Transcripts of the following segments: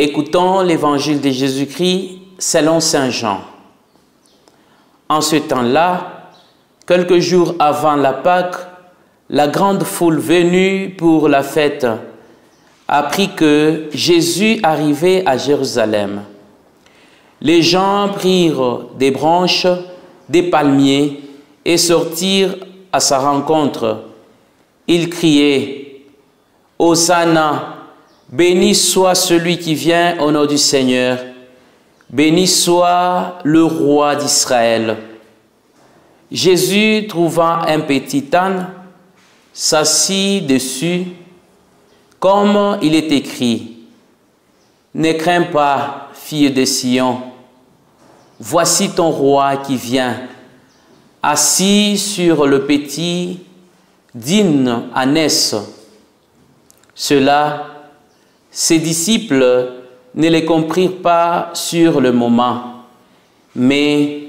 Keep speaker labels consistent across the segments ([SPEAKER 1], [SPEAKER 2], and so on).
[SPEAKER 1] Écoutons l'évangile de Jésus-Christ selon saint Jean. En ce temps-là, quelques jours avant la Pâque, la grande foule venue pour la fête apprit que Jésus arrivait à Jérusalem. Les gens prirent des branches, des palmiers et sortirent à sa rencontre. Ils criaient « Hosanna ! Béni soit celui qui vient au nom du Seigneur. Béni soit le roi d'Israël. » Jésus, trouvant un petit âne, s'assit dessus, comme il est écrit. « Ne crains pas, fille de Sion, voici ton roi qui vient, assis sur le petit digne ânesse. » Cela, ses disciples ne les comprirent pas sur le moment. Mais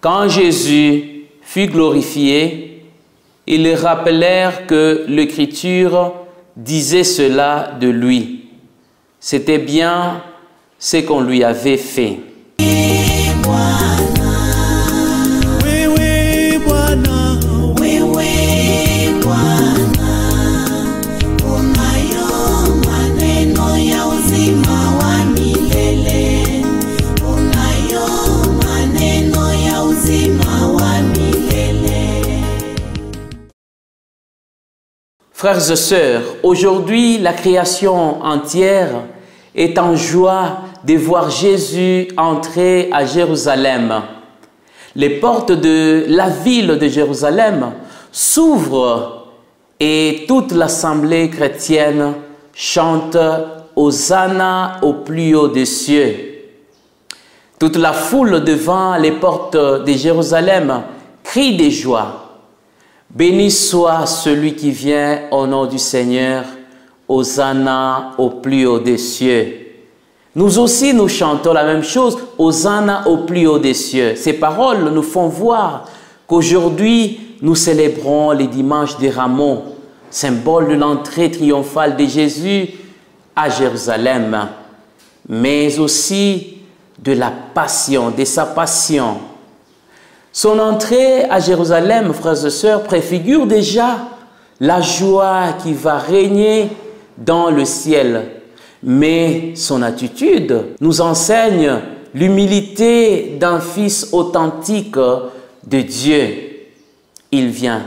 [SPEAKER 1] quand Jésus fut glorifié, ils leur rappelèrent que l'Écriture disait cela de lui. C'était bien ce qu'on lui avait fait. Frères et sœurs, aujourd'hui, la création entière est en joie de voir Jésus entrer à Jérusalem. Les portes de la ville de Jérusalem s'ouvrent et toute l'assemblée chrétienne chante « Hosanna au plus haut des cieux ». Toute la foule devant les portes de Jérusalem crie de joie. Béni soit celui qui vient au nom du Seigneur, Hosanna au plus haut des cieux. Nous aussi, nous chantons la même chose, Hosanna au plus haut des cieux. Ces paroles nous font voir qu'aujourd'hui, nous célébrons les dimanches des Rameaux, symbole de l'entrée triomphale de Jésus à Jérusalem, mais aussi de la passion, de sa passion. Son entrée à Jérusalem, frères et sœurs, préfigure déjà la joie qui va régner dans le ciel. Mais son attitude nous enseigne l'humilité d'un fils authentique de Dieu. Il vient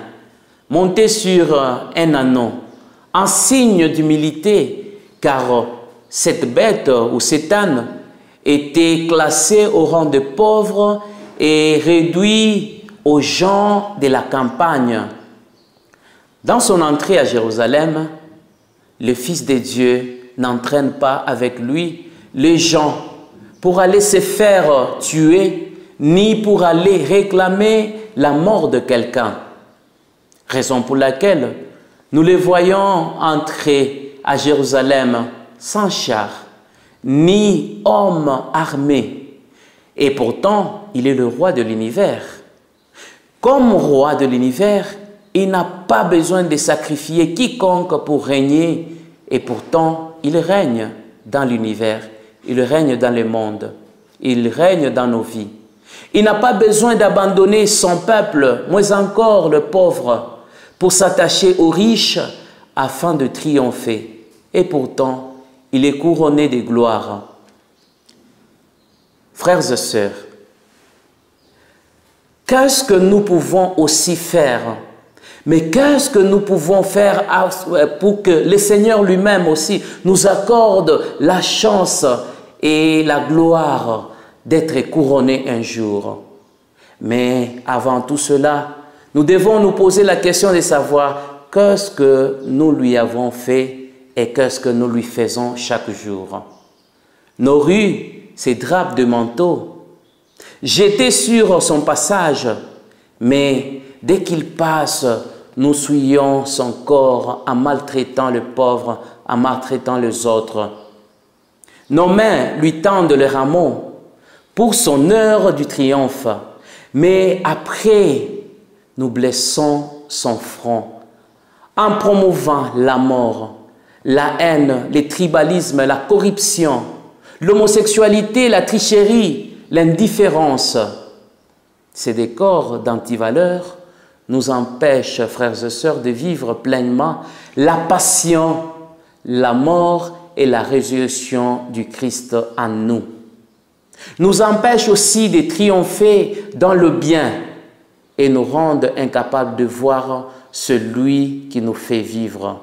[SPEAKER 1] monter sur un ânon, en signe d'humilité, car cette bête ou cet âne était classé au rang de pauvres et réduit aux gens de la campagne. Dans son entrée à Jérusalem, le Fils de Dieu n'entraîne pas avec lui les gens pour aller se faire tuer, ni pour aller réclamer la mort de quelqu'un. Raison pour laquelle nous les voyons entrer à Jérusalem sans char, ni homme armé. Et pourtant, il est le roi de l'univers. Comme roi de l'univers, il n'a pas besoin de sacrifier quiconque pour régner. Et pourtant, il règne dans l'univers. Il règne dans le monde. Il règne dans nos vies. Il n'a pas besoin d'abandonner son peuple, moins encore le pauvre, pour s'attacher aux riches afin de triompher. Et pourtant, il est couronné de gloire. Frères et sœurs, qu'est-ce que nous pouvons aussi faire? Mais qu'est-ce que nous pouvons faire pour que le Seigneur lui-même aussi nous accorde la chance et la gloire d'être couronné un jour? Mais avant tout cela, nous devons nous poser la question de savoir qu'est-ce que nous lui avons fait et qu'est-ce que nous lui faisons chaque jour. Nos rues, ses drapes de manteau, jetés sur son passage, mais dès qu'il passe, nous souillons son corps en maltraitant le pauvre, en maltraitant les autres. Nos mains lui tendent le rameau pour son heure du triomphe, mais après, nous blessons son front en promouvant la mort, la haine, le tribalisme, la corruption, l'homosexualité, la tricherie, l'indifférence. Ces décors d'antivaleurs nous empêchent, frères et sœurs, de vivre pleinement la passion, la mort et la résurrection du Christ en nous. Nous empêchent aussi de triompher dans le bien et nous rendent incapables de voir celui qui nous fait vivre,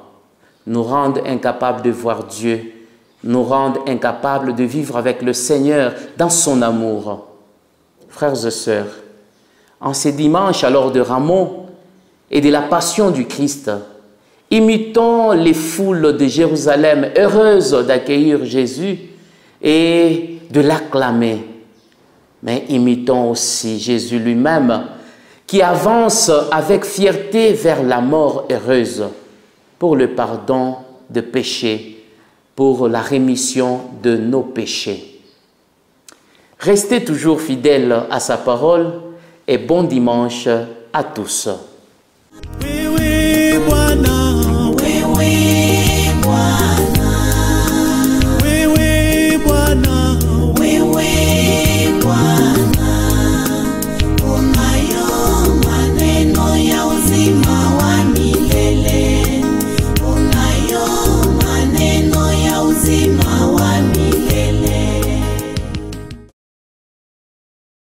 [SPEAKER 1] nous rendent incapables de voir Dieu, nous rendent incapables de vivre avec le Seigneur dans son amour. Frères et sœurs, en ces dimanches alors de Rameau et de la passion du Christ, imitons les foules de Jérusalem heureuses d'accueillir Jésus et de l'acclamer. Mais imitons aussi Jésus lui-même qui avance avec fierté vers la mort heureuse pour le pardon de péchés, pour la rémission de nos péchés. Restez toujours fidèles à sa parole et bon dimanche à tous.